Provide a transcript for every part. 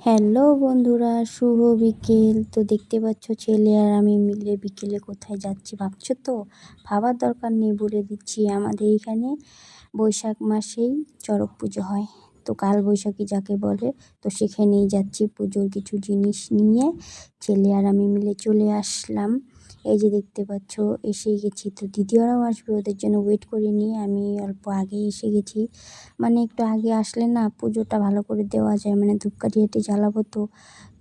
Hello বন্ধুরা, শুভ বিকেল। তো দেখতে পাচ্ছ ছেলে আর আমি মিলে বিকেলে কোথায় যাচ্ছি ভাবছো তো? ভাবার দরকার নেই, বলে দিচ্ছি। আমাদের এখানে বৈশাখ মাসেই চড়ক পুজো হয়। তো কাল বৈশাখী যাকে বলে, তো সেখানেই যাচ্ছি পুজোর কিছু জিনিস নিয়ে। ছেলে আর আমি মিলে চলে আসলাম। এই যে দেখতে পাচ্ছ, এসেই গেছি। তো দিদিওরাও আসবে, ওদের জন্য ওয়েট করে নিয়ে আমি অল্প আগেই এসে গেছি। মানে একটু আগে আসলে না পুজোটা ভালো করে দেওয়া যায়, মানে ধূপকাঠি হেঁটে জ্বালাবো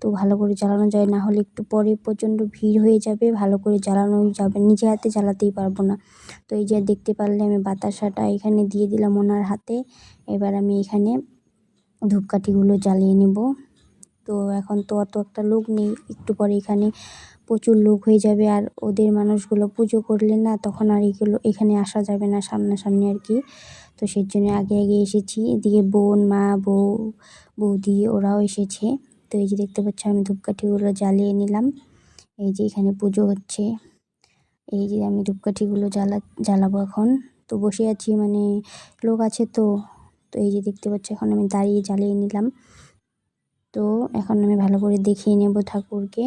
তো ভালো করে জ্বালানো যায়, না হলে একটু পরে প্রচণ্ড ভিড় হয়ে যাবে, ভালো করে জ্বালানোই যাবে, নিজে হাতে জ্বালাতেই পারবো না। তো এই যে দেখতে পারলে আমি বাতাসাটা এখানে দিয়ে দিলাম ওনার হাতে। এবার আমি এখানে ধূপকাঠিগুলো জ্বালিয়ে নেব। তো এখন তো অত একটা লোক নেই, একটু পরে এখানে প্রচুর লোক হয়ে যাবে, আর ওদের মানুষগুলো পুজো করলে না তখন আর এগুলো এখানে আসা যাবে না সামনাসামনি আর কি। তো সেই জন্য আগে আগে এসেছি। এদিকে বোন, মা, বৌদি ওরাও এসেছে। তো এই যে দেখতে পাচ্ছ আমি ধূপকাঠিগুলো জ্বালিয়ে নিলাম। এই যে এখানে পুজো হচ্ছে, এই যে আমি ধূপকাঠিগুলো জ্বালাবো এখন। তো বসে আছি, মানে লোক আছে তো। তো এই যে দেখতে পাচ্ছ এখন আমি দাঁড়িয়ে জ্বালিয়ে নিলাম। তো এখন আমি ভালো করে দেখিয়ে নেব ঠাকুরকে।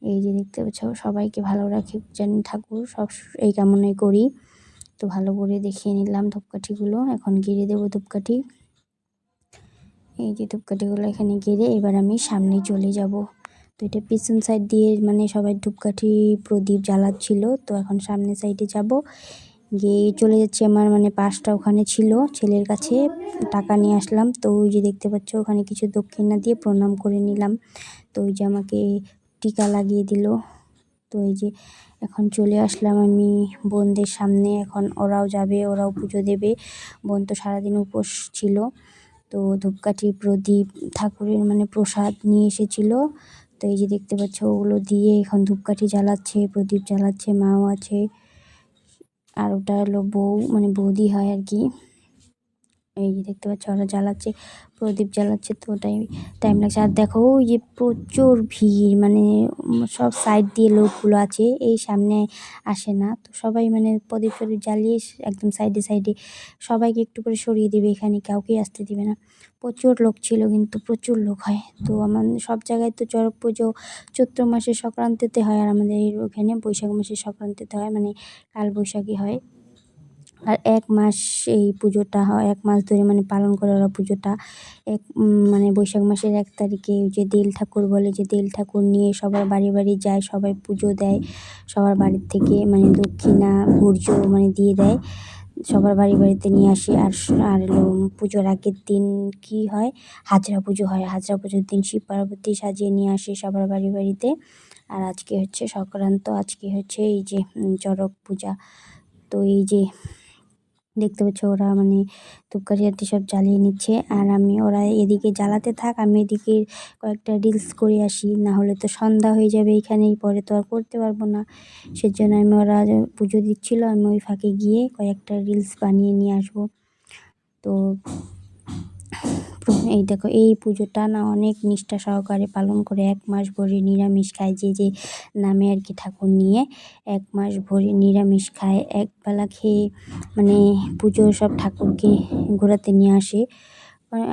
এই যে দেখতে পাচ্ছ সবাইকে ভালো রাখে যেন ঠাকুর, সব এই কামনাই করি। তো ভালো করে দেখিয়ে নিলাম ধূপকাঠিগুলো, এখন গিরে দেবো ধূপকাঠি। এই যে ধূপকাঠিগুলো এখানে গিরে এবার আমি সামনে চলে যাব। তো এটা পিছন সাইড দিয়ে মানে সবাই ধূপকাঠি প্রদীপ জ্বালাচ্ছিল, তো এখন সামনের সাইডে যাব। গিয়ে চলে যাচ্ছি, আমার মানে পাসটা ওখানে ছিল, ছেলের কাছে টাকা নিয়ে আসলাম। তো ওই যে দেখতে পাচ্ছ ওখানে কিছু দক্ষিণা দিয়ে প্রণাম করে নিলাম। তো ওই যে আমাকে টিকা লাগিয়ে দিল। তো এই যে এখন চলে আসলাম আমি বোনদের সামনে, এখন ওরাও যাবে, ওরাও পুজো দেবে। বোন তো সারাদিন উপোস ছিল। তো ধূপকাঠি প্রদীপ ঠাকুরের মানে প্রসাদ নিয়ে এসেছিল। তো এই যে দেখতে পাচ্ছ ওগুলো দিয়ে এখন ধূপকাঠি জ্বালাচ্ছে, প্রদীপ জ্বালাচ্ছে, মাও আছে। আর ওটা হলো বউ, মানে বৌদি হয় আর কি। এই যে দেখতে পাচ্ছ ওরা জ্বালাচ্ছে, প্রদীপ জ্বালাচ্ছে, তো ওটাই টাইম লাগছে। আর দেখো ওই যে প্রচুর ভিড়, মানে সব সাইড দিয়ে লোকগুলো আছে, এই সামনে আসে না। তো সবাই মানে প্রদীপ জ্বালিয়ে একদম সাইডে সাইডে সবাইকে একটু করে সরিয়ে দেবে, এখানে কাউকেই আসতে দিবে না। প্রচুর লোক ছিল, কিন্তু প্রচুর লোক হয়। তো আমাদের সব জায়গায় তো চড়ক পুজো চৈত্র মাসের সংক্রান্তিতে হয়, আর আমাদের ওখানে বৈশাখ মাসের সংক্রান্তিতে হয়, মানে কাল বৈশাখী হয়। আর ১ মাস এই পুজোটা হয়, ১ মাস ধরে মানে পালন করে ওরা পুজোটা। মানে বৈশাখ মাসের ১ তারিখে ওই যে দেল ঠাকুর বলে, যে দেল ঠাকুর নিয়ে সবার বাড়ি বাড়ি যায়, সবাই পুজো দেয়। সবার বাড়ির থেকে মানে দক্ষিণা ভূর্য মানে দিয়ে দেয়, সবার বাড়ি বাড়িতে নিয়ে আসে। আর হলো পুজোর আগের দিন কি হয়, হাজরা পুজো হয়। হাজরা পুজোর দিন শিব পার্বতী সাজিয়ে নিয়ে আসে সবার বাড়ি বাড়িতে। আর আজকে হচ্ছে সংক্রান্ত, আজকে হচ্ছে এই যে চড়ক পূজা। তো এই যে দেখতে পাচ্ছ ওরা মানে ধূপকাঠি আরতি সব জ্বালিয়ে নিচ্ছে, আর ওরা এদিকে জ্বালাতে থাক, আমি এদিকে কয়েকটা রিলস করে আসি, না হলে তো সন্ধ্যা হয়ে যাবে এখানেই, পরে তো আর করতে পারবো না। সেজন্য ওরা পুজো দিচ্ছিল, আমি ওই ফাঁকে গিয়ে কয়েকটা রিলস বানিয়ে নিয়ে আসবো। তো এই দেখো এই পুজোটা না অনেক নিষ্ঠা সহকারে পালন করে, ১ মাস ভরে নিরামিষ খায়, যে নামে আর কি ঠাকুর নিয়ে ১ মাস ভরে নিরামিষ খায়, একবেলা খেয়ে মানে পুজো সব ঠাকুরকে ঘোরাতে নিয়ে আসে।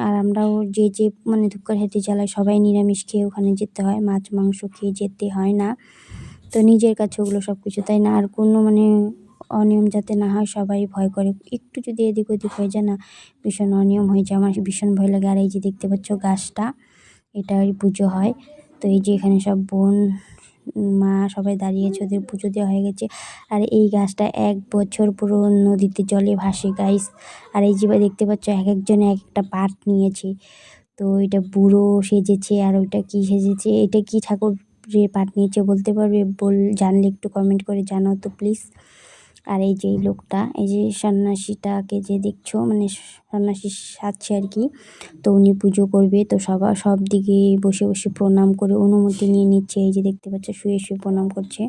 আর আমরাও যে মানে ধূপকাঠি জ্বালায় সবাই নিরামিষ খেয়ে ওখানে যেতে হয়, মাছ মাংস খেয়ে যেতে হয় না। তো নিজের কাছে ওগুলো সব কিছু, তাই না? আর কোনো মানে অনিয়ম যাতে না হয় সবাই ভয় করে, একটু যদি এদিক ওদিক হয়ে যায় না ভীষণ অনিয়ম হয়ে যায়, আমার ভীষণ ভয় লাগে। আর এই যে দেখতে পাচ্ছ গাছটা, এটারই পুজো হয়। তো এই যে এখানে সব বোন, মা সবাই দাঁড়িয়েছে, ওদের পুজো দেওয়া হয়ে গেছে। আর এই গাছটা ১ বছর পুরো নদীতে জলে ভাসে গাইস। আর এই যে দেখতে পাচ্ছ এক একজনে এক একটা পাট নিয়েছে। তো এটা বুড়ো সেজেছে, আর ওইটা কি সেজেছে, এটা কি ঠাকুরের পাট নিয়েছে বলতে পারবে? জানলে একটু কমেন্ট করে জানাও তো প্লিজ। আর এই যে এই লোকটা, এই যে সন্ন্যাসীটাকে যে দেখছো, মানে সন্ন্যাসী সাজছে আর কি। তো উনি পুজো করবে, তো সব দিকে বসে বসে প্রণাম করে অনুমতি নিয়ে নিচ্ছে। এই যে দেখতে পাচ্ছ শুয়ে শুয়ে প্রণাম করছে।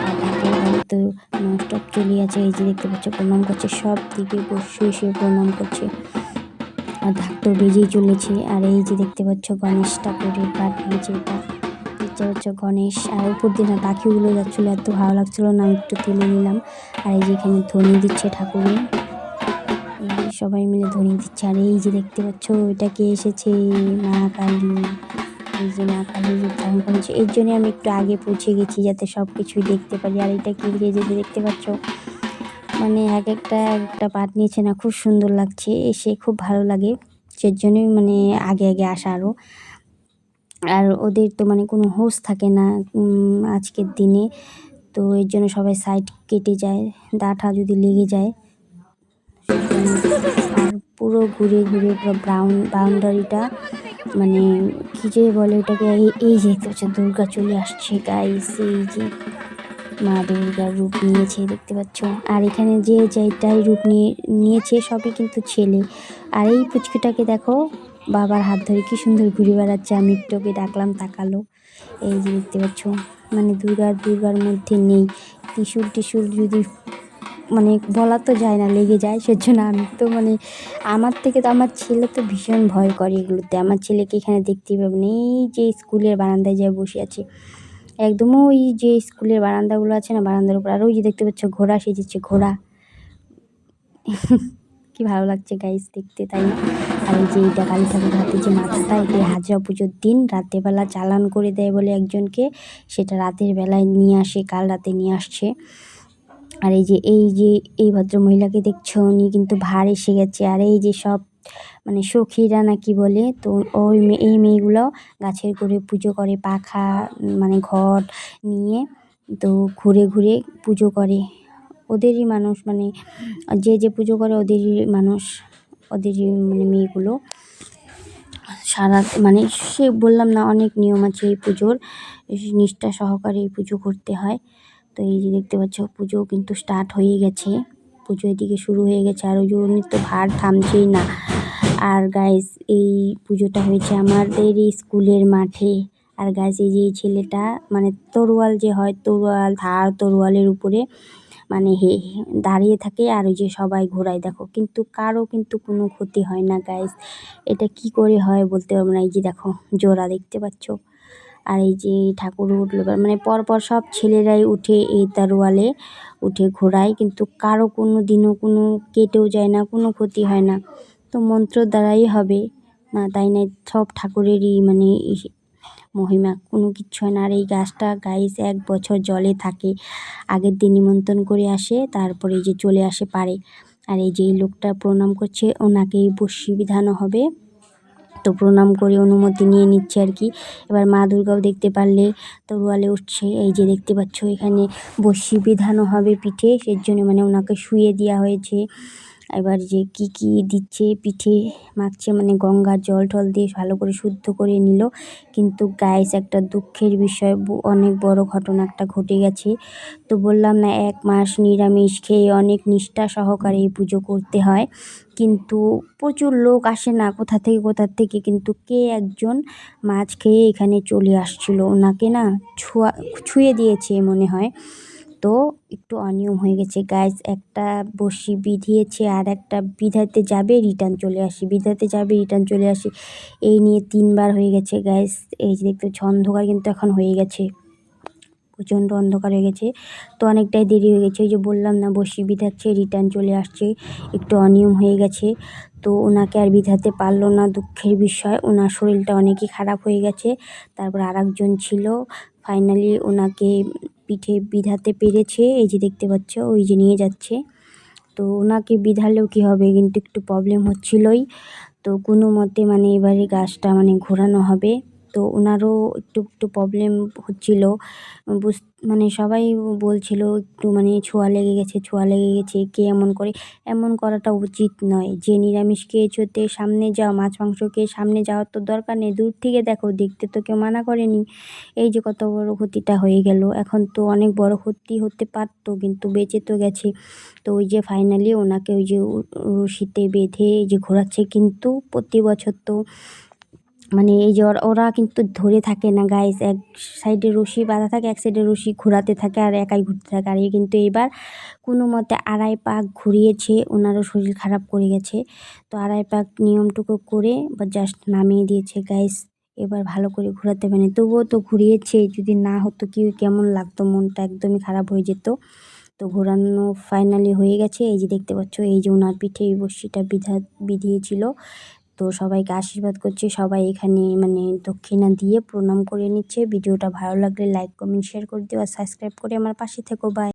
আর ঠাকুর ঘরে তো ননস্টপ চলে আছে, এই যে দেখতে পাচ্ছ প্রণাম করছে, সব দিকে শুয়ে শুয়ে প্রণাম করছে। আর ঢাক তো বেজেই চলেছে। আর এই যে দেখতে পাচ্ছ গণেশ ঠাকুরের পাট নিয়েছে, এটা দেখতে পাচ্ছ গণেশ। আর উপর দিয়ে না পাখিগুলো যাচ্ছিলো, এত ভালো লাগছিলো না, আমি একটু তুলে নিলাম। আর এই যে এখানে ধ্বনি দিচ্ছে ঠাকুরের, এই সবাই মিলে ধরিয়ে দিচ্ছে। আর এই যে দেখতে পাচ্ছ এটা কে এসেছে, মা কালী। এই যে মা কালীর রূপ ধারণ করেছে, এর জন্য আমি একটু আগে পৌঁছে গেছি যাতে সব কিছুই দেখতে পারি। আর এটা কি যে দেখতে পাচ্ছ মানে এক একটা পার্ট নিয়েছে না, খুব সুন্দর লাগছে, এসে খুব ভালো লাগে। সেজন্যই মানে আগে আগে আসা আরও। আর ওদের তো মানে কোনো হোশ থাকে না আজকের দিনে, তো এর জন্য সবাই সাইড কেটে যায়, দা-টা যদি লেগে যায় সেজন্য। আর পুরো ঘুরে ঘুরে পুরো বাউন্ডারিটা মানে কী যে বলে ওটাকে, এই যে দেখতে পাচ্ছ দুর্গা চলে আসছে গাইস, এই যে মা দুর্গার রূপ নিয়েছে দেখতে পাচ্ছ। আর এখানে যে যেটাই রূপ নিয়েছে সবই কিন্তু ছেলে। আর এই পুচকিটাকে দেখো বাবার হাত ধরে কি সুন্দর ঘুরে বেড়াচ্ছে, আমি একটু ওকে ডাকলাম তাকালো। এই যে দেখতে পাচ্ছ মানে দুর্গার মধ্যে নেই। ত্রিশূল যদি মানে বলা তো যায় না, লেগে যায়, সেজন্য আমি তো মানে আমার থেকে তো আমার ছেলে তো ভীষণ ভয় করে এগুলোতে। আমার ছেলেকে এখানে দেখতেই পাবেন, এই যে স্কুলের বারান্দায় যায় বসে আছে, একদম ওই যে স্কুলের বারান্দাগুলো আছে না, বারান্দার উপর। আর ওই যে দেখতে পাচ্ছ ঘোড়া সেজেছে, ঘোড়া। কি ভালো লাগছে গাইস দেখতে, তাই না? আর এই যে এইটা কালী ঠাকুরের হাতে যে মাথাটা, এটা হাজরা পুজোর দিন রাতেরবেলা চালান করে দেয় বলে একজনকে, সেটা রাতের বেলায় নিয়ে আসে, কাল রাতে নিয়ে আসছে। আর এই যে এই ভদ্র মহিলাকে দেখছো, উনি কিন্তু ভার এসে গেছে। আর এই যে সব মানে সখীরা না কি বলে, তো এই মেয়েগুলো গাছের করে পুজো করে, পাখা মানে ঘট নিয়ে, তো ঘুরে ঘুরে পুজো করে। ওদেরই মানুষ মানে যে পুজো করে ওদেরই মানুষ, ওদেরই মানে মেয়েগুলো সারা মানে সে বললাম না অনেক নিয়ম আছে এই পুজোর, নিষ্ঠা সহকারে এই পুজো করতে হয়। তো এই যে দেখতে পাচ্ছ পুজো কিন্তু স্টার্ট হয়ে গেছে, পুজো এদিকে শুরু হয়ে গেছে। আর ওই যে উনি তো ভার থামছেই না। আর গাইস এই পুজোটা হয়েছে আমাদের এই স্কুলের মাঠে। আর গাইস এই যে এই ছেলেটা মানে তরোয়াল যে হয়, তরোয়াল ধার তরোয়ালের উপরে মানে দাঁড়িয়ে থাকে, আর ওই যে সবাই ঘোরায় দেখো, কিন্তু কারো কিন্তু কোনো ক্ষতি হয় না গাইস। এটা কি করে হয় বলতে পারবো না। এই যে দেখো জোড়া দেখতে পাচ্ছ। আর এই যে ঠাকুর উঠলো মানে পরপর সব ছেলেরাই উঠে এই তরোয়ালে উঠে ঘোরায়, কিন্তু কারো কোনো দিনও কোনো কেটেও যায় না, কোনো ক্ষতি হয় না। তো মন্ত্রর দ্বারাই হবে না, তাই না? সব ঠাকুরেরই মানে মহিমা, কোনো কিচ্ছু হয় না। আর এই গাছটা গাইস 1 বছর জলে থাকে, আগের দিন নিমন্ত্রণ করে আসে, তারপরে এই যে চলে আসে পারে। আর এই যে এই লোকটা প্রণাম করছে, ওনাকেই বস্যি বিধানো হবে, তো প্রণাম করে অনুমতি নিয়ে নিচ্ছে আর কি। এবার মা দুর্গাও দেখতে পারলে তরোয়ালে উঠছে, এই যে দেখতে পাচ্ছ এখানে বস্যি বিধানো হবে পিঠে, সেজন্য মানে ওনাকে শুইয়ে দেওয়া হয়েছে। এবার যে কি দিচ্ছে পিঠে মাখছে, মানে গঙ্গার জল টল দিয়ে ভালো করে শুদ্ধ করে নিল। কিন্তু গাইস একটা দুঃখের বিষয়, অনেক বড় ঘটনা একটা ঘটে গেছে। তো বললাম না 1 মাস নিরামিষ খেয়ে অনেক নিষ্ঠা সহকারে এই পুজো করতে হয়, কিন্তু প্রচুর লোক আসে না কোথা থেকে, কিন্তু কে একজন মাছ খেয়ে এখানে চলে আসছিল, ওনাকে না ছুঁয়ে দিয়েছে মনে হয়। তো একটু অনিয়ম হয়ে গেছে গাইস, একটা বড়শি বিধিয়েছে আর একটা বিধাতে যাবে রিটার্ন চলে আসি, বিধাতে যাবে রিটার্ন চলে আসি, এই নিয়ে 3 বার হয়ে গেছে গাইস। এই যে দেখতে পাচ্ছ অন্ধকার কিন্তু এখন হয়ে গেছে, প্রচণ্ড অন্ধকার হয়ে গেছে, তো অনেকটাই দেরি হয়ে গেছে। ওই যে বললাম না বড়শি বিধাচ্ছে রিটার্ন চলে আসছে, একটু অনিয়ম হয়ে গেছে, তো ওনাকে আর বিধাতে পারলো না, দুঃখের বিষয়। ওনার শরীরটা অনেকই খারাপ হয়ে গেছে। তারপর আরেকজন ছিল, ফাইনালি ওনাকে পিঠে বিধাতে পেরেছে, এই যে দেখতে পাচ্ছ ওই যে নিয়ে যাচ্ছে। তো ওনাকে বিঁধালেও কী হবে, কিন্তু একটু প্রবলেম হচ্ছিলোই। তো কোনো মতে মানে এবারে গাছটা মানে ঘোরানো হবে, তো ওনারও একটু প্রবলেম হচ্ছিল। মানে সবাই বলছিল একটু মানে ছোঁয়া লেগে গেছে, কে এমন করে, এমন করাটা উচিত নয়। যে নিরামিষ খেয়েছো তে সামনে যাও, মাছ মাংস খেয়ে সামনে যাওয়ার তো দরকার নেই, দূর থেকে দেখো, দেখতে তো কেউ মানা করেনি। এই যে কত বড় ক্ষতিটা হয়ে গেল, এখন তো অনেক বড় ক্ষতি হতে পারতো, কিন্তু বেঁচে তো গেছে। তো ওই যে ফাইনালি ওনাকে ওই যে রশিতে বেঁধে এই যে ঘোরাচ্ছে, কিন্তু প্রতি বছর তো মানে এই যে ওরা কিন্তু ধরে থাকে না গাইস, এক সাইডে রশি বাঁধা থাকে, এক সাইডে রশি ঘোরাতে থাকে, আর একাই ঘুরতে থাকে। আর কিন্তু এবার কোনো মতে 2.5 পাক ঘুরিয়েছে, ওনারও শরীর খারাপ করে গেছে, তো 2.5 পাক নিয়মটুকু করে বা জাস্ট নামিয়ে দিয়েছে গাইস। এবার ভালো করে ঘোরাতে পারেনি, তবুও তো ঘুরিয়েছে, যদি না হতো কি কেমন লাগতো, মনটা একদমই খারাপ হয়ে যেত। তো ঘোরানো ফাইনালি হয়ে গেছে। এই যে দেখতে পাচ্ছ, এই যে ওনার পিঠে এই বড়শিটা বিধিয়েছিল। তো সবাইকে আশীর্বাদ করছে, সবাই এখানে মানে দক্ষিণা দিয়ে প্রণাম করে নিচ্ছে। ভিডিওটা ভালো লাগলে লাইক কমেন্ট শেয়ার করে দিও আর সাবস্ক্রাইব করে আমার পাশে থেকো। বাই।